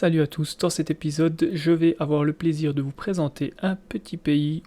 Salut à tous, dans cet épisode, je vais avoir le plaisir de vous présenter un petit pays,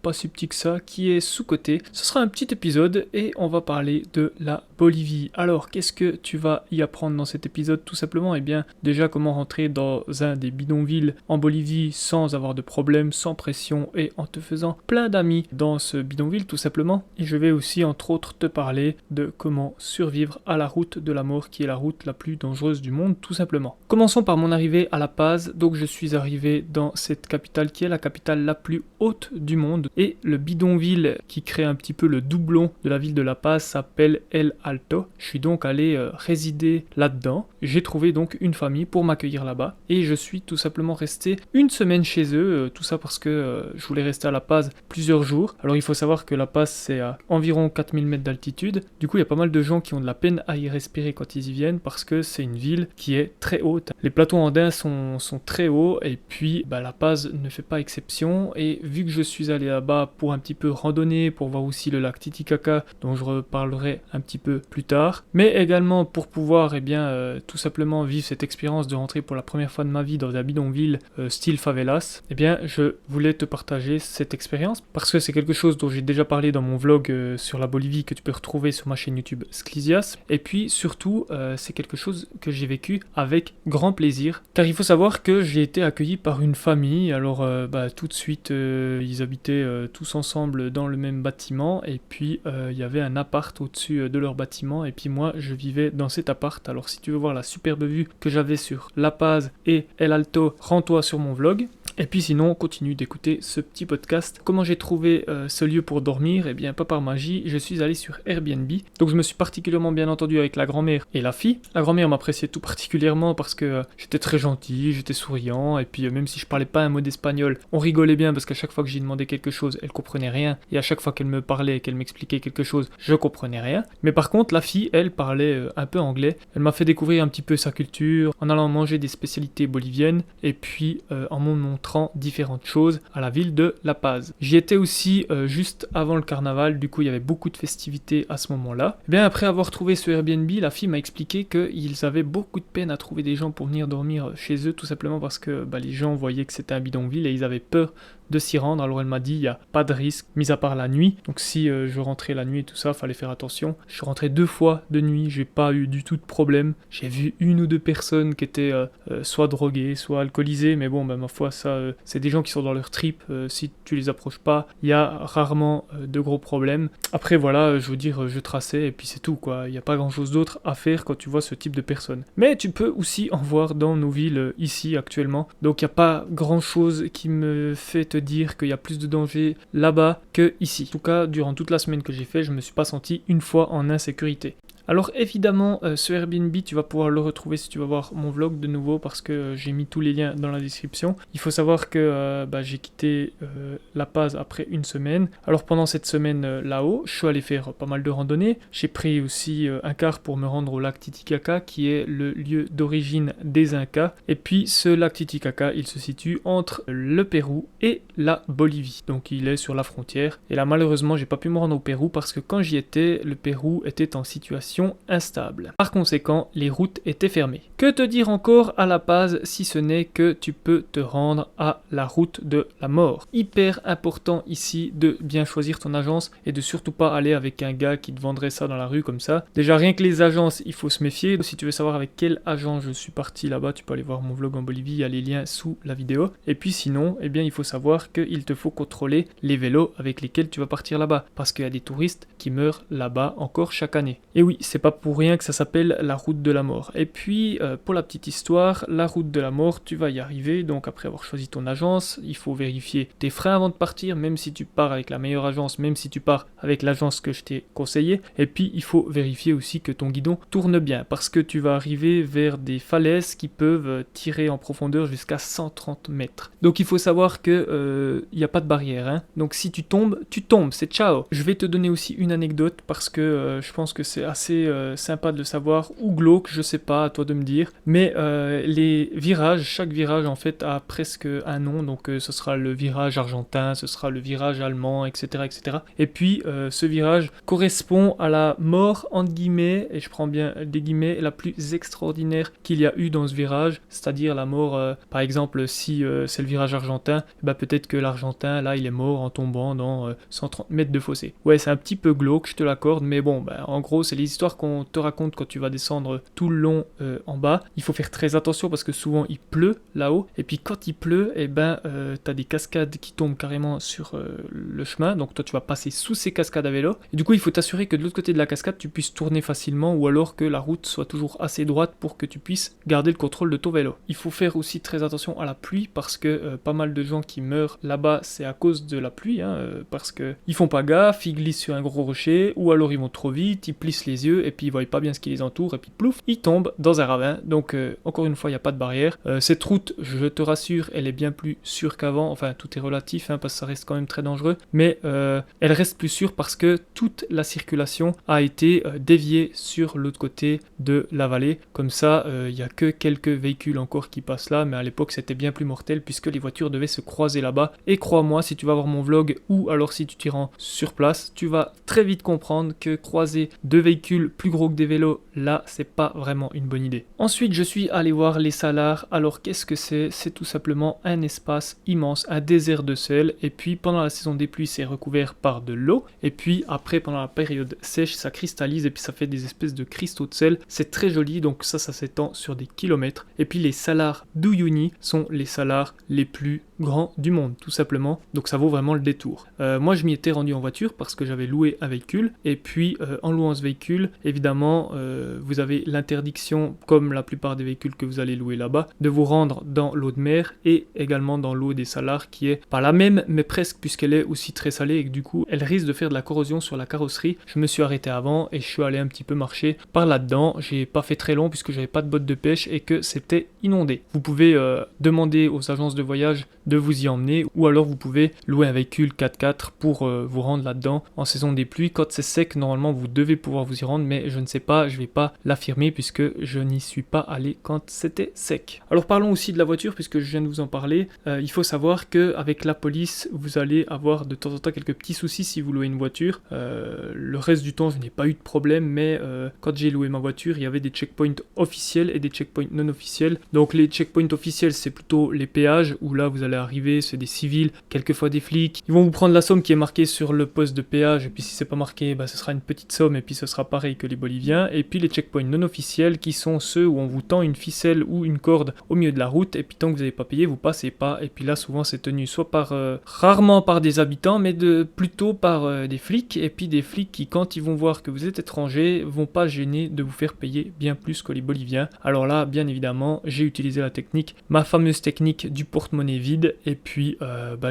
pas si petit que ça, qui est sous-coté. Ce sera un petit épisode et on va parler de la Bolivie. Alors, qu'est-ce que tu vas y apprendre dans cet épisode? Tout simplement, déjà comment rentrer dans un des bidonvilles en Bolivie sans avoir de problème, sans pression et en te faisant plein d'amis dans ce bidonville tout simplement. Et je vais aussi entre autres te parler de comment survivre à la route de la mort qui est la route la plus dangereuse du monde tout simplement. Commençons par mon arrivée à La Paz. Donc je suis arrivé dans cette capitale qui est la capitale la plus haute du monde et le bidonville qui crée un petit peu le doublon de la ville de La Paz s'appelle El Alto. Je suis donc allé résider là-dedans. J'ai trouvé donc une famille pour m'accueillir là-bas et je suis tout simplement resté une semaine chez eux, tout ça parce que je voulais rester à La Paz plusieurs jours. Alors il faut savoir que La Paz c'est à environ 4000 mètres d'altitude. Du coup il y a pas mal de gens qui ont de la peine à y respirer quand ils y viennent parce que c'est une ville qui est très haute. Les plateaux andins sont très hauts et puis La Paz ne fait pas exception. Et vu que je suis allé là-bas pour un petit peu randonner, pour voir aussi le lac Titicaca dont je reparlerai un petit peu plus tard, mais également pour pouvoir tout simplement vivre cette expérience de rentrer pour la première fois de ma vie dans un bidonville style favelas, je voulais te partager cette expérience parce que c'est quelque chose dont j'ai déjà parlé dans mon vlog sur la Bolivie que tu peux retrouver sur ma chaîne YouTube Sclisias. Et puis surtout c'est quelque chose que j'ai vécu avec grand plaisir car il faut savoir que j'ai été accueilli par une famille. Alors tout de suite ils habitaient tous ensemble dans le même bâtiment et puis il y avait un appart au-dessus de leur bâtiment et puis moi je vivais dans cet appart. Alors si tu veux voir la superbe vue que j'avais sur La Paz et El Alto, rends-toi sur mon vlog. Et puis sinon, continue d'écouter ce petit podcast. Comment j'ai trouvé ce lieu pour dormir? Pas par magie, je suis allé sur Airbnb. Donc je me suis particulièrement bien entendu avec la grand-mère et la fille. La grand-mère m'appréciait tout particulièrement parce que j'étais très gentil, j'étais souriant. Et puis même si je parlais pas un mot d'espagnol, on rigolait bien parce qu'à chaque fois que j'ai demandé quelque chose, elle comprenait rien. Et à chaque fois qu'elle me parlait et qu'elle m'expliquait quelque chose, je comprenais rien. Mais par contre, la fille, elle parlait un peu anglais. Elle m'a fait découvrir un petit peu sa culture en allant manger des spécialités boliviennes et puis en me montrant différentes choses à la ville de La Paz. J'y étais aussi juste avant le carnaval, du coup il y avait beaucoup de festivités à ce moment-là. Après avoir trouvé ce Airbnb, la fille m'a expliqué qu'ils avaient beaucoup de peine à trouver des gens pour venir dormir chez eux, tout simplement parce que les gens voyaient que c'était un bidonville et ils avaient peur de s'y rendre. Alors elle m'a dit il n'y a pas de risque, mis à part la nuit. Donc si je rentrais la nuit et tout ça, fallait faire attention. Je suis rentré 2 fois de nuit, j'ai pas eu du tout de problème. J'ai vu 1 ou 2 personnes qui étaient soit droguées, soit alcoolisées, mais bon, ma foi, ça, c'est des gens qui sont dans leur trip. Si tu les approches pas, il y a rarement de gros problèmes. Après voilà, je veux dire, je traçais et puis c'est tout quoi. Il n'y a pas grand chose d'autre à faire quand tu vois ce type de personnes. Mais tu peux aussi en voir dans nos villes ici actuellement. Donc il n'y a pas grand chose qui me fait te dire qu'il y a plus de danger là-bas que ici. En tout cas, durant toute la semaine que j'ai fait, je me suis pas senti une fois en insécurité. Alors évidemment, ce Airbnb, tu vas pouvoir le retrouver si tu vas voir mon vlog de nouveau parce que j'ai mis tous les liens dans la description. Il faut savoir que j'ai quitté La Paz après 1 semaine. Alors pendant cette semaine là-haut, je suis allé faire pas mal de randonnées. J'ai pris aussi un car pour me rendre au lac Titicaca qui est le lieu d'origine des Incas. Et puis ce lac Titicaca, il se situe entre le Pérou et la Bolivie. Donc il est sur la frontière. Et là malheureusement, j'ai pas pu me rendre au Pérou parce que quand j'y étais, le Pérou était en situation instable. Par conséquent, les routes étaient fermées. Que te dire encore à La Paz si ce n'est que tu peux te rendre à la route de la mort. Hyper important ici de bien choisir ton agence et de surtout pas aller avec un gars qui te vendrait ça dans la rue comme ça. Déjà rien que les agences, il faut se méfier. Si tu veux savoir avec quelle agence je suis parti là-bas, tu peux aller voir mon vlog en Bolivie, il y a les liens sous la vidéo. Et puis sinon, il faut savoir qu'il te faut contrôler les vélos avec lesquels tu vas partir là-bas parce qu'il y a des touristes qui meurent là-bas encore chaque année. Et oui, c'est pas pour rien que ça s'appelle la route de la mort. Et puis, pour la petite histoire, la route de la mort, tu vas y arriver. Donc après avoir choisi ton agence, il faut vérifier tes frais avant de partir, même si tu pars avec la meilleure agence, même si tu pars avec l'agence que je t'ai conseillé. Et puis, il faut vérifier aussi que ton guidon tourne bien, parce que tu vas arriver vers des falaises qui peuvent tirer en profondeur jusqu'à 130 mètres. Donc il faut savoir que il n'y a pas de barrière, hein. Donc si tu tombes, c'est ciao. Je vais te donner aussi une anecdote, parce que je pense que c'est assez assez sympa de le savoir, ou glauque, je sais pas, à toi de me dire. Mais les virages, chaque virage en fait a presque un nom, donc ce sera le virage argentin, ce sera le virage allemand, etc. etc. Et puis ce virage correspond à la mort, entre guillemets, et je prends bien des guillemets, la plus extraordinaire qu'il y a eu dans ce virage, c'est-à-dire la mort, par exemple, si c'est le virage argentin, bah peut-être que l'argentin, là, il est mort en tombant dans 130 mètres de fossé. Ouais, c'est un petit peu glauque, je te l'accorde, mais bon, bah, en gros, c'est les histoires qu'on te raconte quand tu vas descendre tout le long en bas. Il faut faire très attention parce que souvent il pleut là-haut, et puis quand il pleut, et ben, t'as des cascades qui tombent carrément sur le chemin, donc toi tu vas passer sous ces cascades à vélo, et du coup il faut t'assurer que de l'autre côté de la cascade tu puisses tourner facilement, ou alors que la route soit toujours assez droite pour que tu puisses garder le contrôle de ton vélo. Il faut faire aussi très attention à la pluie parce que pas mal de gens qui meurent là-bas c'est à cause de la pluie, parce que ils font pas gaffe, ils glissent sur un gros rocher, ou alors ils vont trop vite, ils plissent les yeux et puis ils voient pas bien ce qui les entoure, et puis plouf, ils tombent dans un ravin. Donc encore une fois, il n'y a pas de barrière. Cette route, je te rassure, elle est bien plus sûre qu'avant, enfin tout est relatif, parce que ça reste quand même très dangereux, mais elle reste plus sûre parce que toute la circulation a été déviée sur l'autre côté de la vallée. Comme ça, il n'y a que quelques véhicules encore qui passent là, mais à l'époque c'était bien plus mortel puisque les voitures devaient se croiser là-bas. Et crois-moi, si tu vas voir mon vlog ou alors si tu t'y rends sur place, tu vas très vite comprendre que croiser deux véhicules plus gros que des vélos, là, c'est pas vraiment une bonne idée. Ensuite, je suis allé voir les Salars. Alors, qu'est-ce que c'est? C'est tout simplement un espace immense, un désert de sel. Et puis, pendant la saison des pluies, c'est recouvert par de l'eau. Et puis, après, pendant la période sèche, ça cristallise et puis ça fait des espèces de cristaux de sel. C'est très joli, donc ça s'étend sur des kilomètres. Et puis, les Salars d'Uyuni sont les Salars les plus grands du monde, tout simplement. Donc, ça vaut vraiment le détour. Moi, je m'y étais rendu en voiture parce que j'avais loué un véhicule. Et puis, en louant ce véhicule, évidemment, vous avez l'interdiction, comme la plupart des véhicules que vous allez louer là-bas, de vous rendre dans l'eau de mer et également dans l'eau des Salars, qui est pas la même, mais presque, puisqu'elle est aussi très salée et que du coup, elle risque de faire de la corrosion sur la carrosserie. Je me suis arrêté avant et je suis allé un petit peu marcher par là-dedans. J'ai pas fait très long puisque j'avais pas de bottes de pêche et que c'était inondé. Vous pouvez demander aux agences de voyage de vous y emmener, ou alors vous pouvez louer un véhicule 4x4 pour vous rendre là-dedans en saison des pluies. Quand c'est sec, normalement vous devez pouvoir vous y rendre, mais je ne sais pas, je vais pas l'affirmer puisque je n'y suis pas allé quand c'était sec. Alors parlons aussi de la voiture puisque je viens de vous en parler. Il faut savoir qu'avec la police, vous allez avoir de temps en temps quelques petits soucis si vous louez une voiture. Le reste du temps, je n'ai pas eu de problème, mais quand j'ai loué ma voiture, il y avait des checkpoints officiels et des checkpoints non officiels. Donc les checkpoints officiels, c'est plutôt les péages où là vous allez arriver, c'est des civils, quelquefois des flics. Ils vont vous prendre la somme qui est marquée sur le poste de péage, et puis si c'est pas marqué, bah, ce sera une petite somme, et puis ce sera pareil que les Boliviens. Et puis les checkpoints non officiels qui sont ceux où on vous tend une ficelle ou une corde au milieu de la route, et puis tant que vous n'avez pas payé, vous passez pas. Et puis là, souvent, c'est tenu soit par, rarement par des habitants, mais plutôt par des flics. Et puis des flics qui, quand ils vont voir que vous êtes étranger, vont pas gêner de vous faire payer bien plus que les Boliviens. Alors là, bien évidemment, j'ai utilisé la technique, ma fameuse technique du porte-monnaie vide, et puis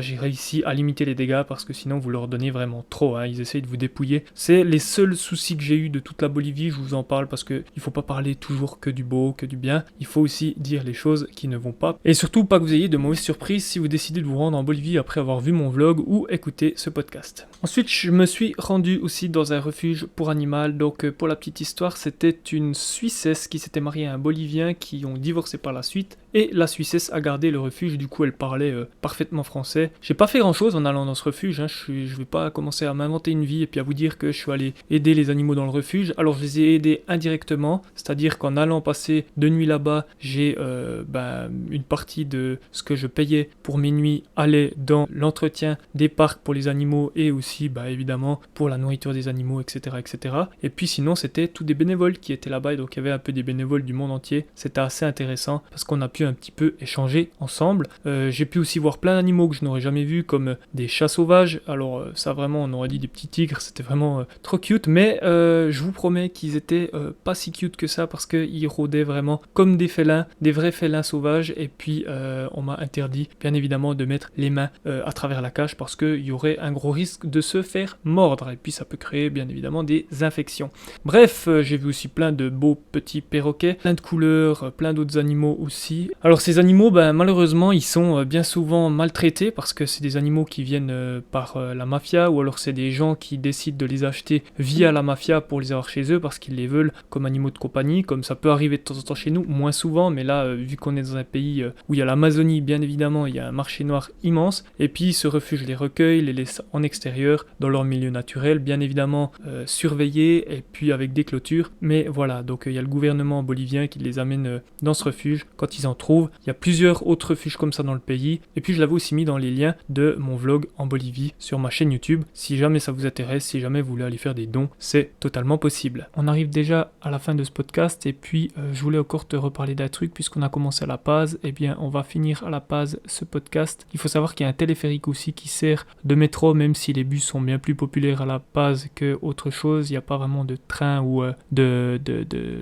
j'ai réussi à limiter les dégâts parce que sinon vous leur donnez vraiment trop, ils essayent de vous dépouiller. C'est les seuls soucis que j'ai eu de toute la Bolivie, je vous en parle parce que il faut pas parler toujours que du beau, que du bien, il faut aussi dire les choses qui ne vont pas, et surtout pas que vous ayez de mauvaises surprises si vous décidez de vous rendre en Bolivie après avoir vu mon vlog ou écouté ce podcast. Ensuite, je me suis rendu aussi dans un refuge pour animal. Donc pour la petite histoire, c'était une Suissesse qui s'était mariée à un Bolivien qui ont divorcé par la suite, et la Suissesse a gardé le refuge, du coup elle parlait parfaitement français. J'ai pas fait grand chose en allant dans ce refuge, je vais pas commencer à m'inventer une vie et puis à vous dire que je suis allé aider les animaux dans le refuge. Alors je les ai aidés indirectement, c'est-à-dire qu'en allant passer 2 nuits là-bas, j'ai une partie de ce que je payais pour mes nuits allait dans l'entretien des parcs pour les animaux, et aussi évidemment pour la nourriture des animaux, etc. etc. Et puis sinon c'était tous des bénévoles qui étaient là-bas, et donc il y avait un peu des bénévoles du monde entier. C'était assez intéressant parce qu'on a pu un petit peu échanger ensemble. J'ai pu aussi voir plein d'animaux que je n'aurais jamais vus, comme des chats sauvages. Alors ça vraiment, on aurait dit des petits tigres, c'était vraiment trop cute, mais je vous promets qu'ils étaient pas si cute que ça parce qu'ils rôdaient vraiment comme des félins, des vrais félins sauvages. Et puis on m'a interdit bien évidemment de mettre les mains à travers la cage parce qu'il y aurait un gros risque de se faire mordre, et puis ça peut créer bien évidemment des infections. Bref, j'ai vu aussi plein de beaux petits perroquets, plein de couleurs, plein d'autres animaux aussi. Alors ces animaux, malheureusement, ils sont bien souvent maltraités parce que c'est des animaux qui viennent par la mafia, ou alors c'est des gens qui décident de les acheter via la mafia pour les avoir chez eux parce qu'ils les veulent comme animaux de compagnie, comme ça peut arriver de temps en temps chez nous, moins souvent, mais là, vu qu'on est dans un pays où il y a l'Amazonie, bien évidemment, il y a un marché noir immense, et puis ce refuge les recueille, les laisse en extérieur, dans leur milieu naturel, bien évidemment surveillés, et puis avec des clôtures, mais voilà, donc il y a le gouvernement bolivien qui les amène dans ce refuge quand ils en trouvent. Il y a plusieurs autres refuges comme ça dans le pays, et puis je l'avais aussi mis dans les liens de mon vlog en Bolivie sur ma chaîne YouTube. Si jamais ça vous intéresse, si jamais vous voulez aller faire des dons, c'est totalement possible. On arrive déjà à la fin de ce podcast, et puis je voulais encore te reparler d'un truc, puisqu'on a commencé à La Paz, et bien on va finir à La Paz ce podcast. Il faut savoir qu'il y a un téléphérique aussi qui sert de métro, même si les bus sont bien plus populaires à La Paz que autre chose. Il n'y a pas vraiment de train ou de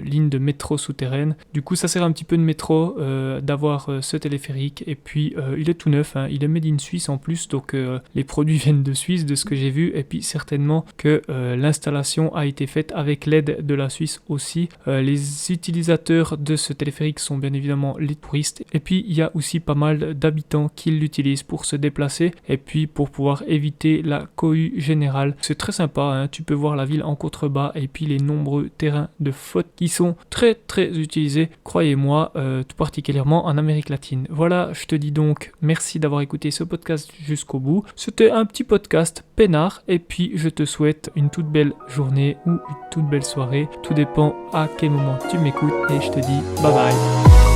ligne de métro souterraine. Du coup, ça sert un petit peu de métro d'avoir ce téléphérique, et puis il est tout neuf, hein. Il est made in Suisse en plus, donc les produits viennent de Suisse de ce que j'ai vu, et puis certainement que l'installation a été faite avec l'aide de la Suisse aussi. Les utilisateurs de ce téléphérique sont bien évidemment les touristes, et puis il y a aussi pas mal d'habitants qui l'utilisent pour se déplacer, et puis pour pouvoir éviter la cohue générale. C'est très sympa, hein. Tu peux voir la ville en contrebas, et puis les nombreux terrains de foot qui sont très très utilisés, croyez-moi, tout particulièrement en Amérique latine. Voilà, je te dis donc merci d'avoir écouté ce podcast jusqu'au bout. C'était un petit podcast peinard, et puis je te souhaite une toute belle journée ou une toute belle soirée, tout dépend à quel moment tu m'écoutes, et je te dis bye bye.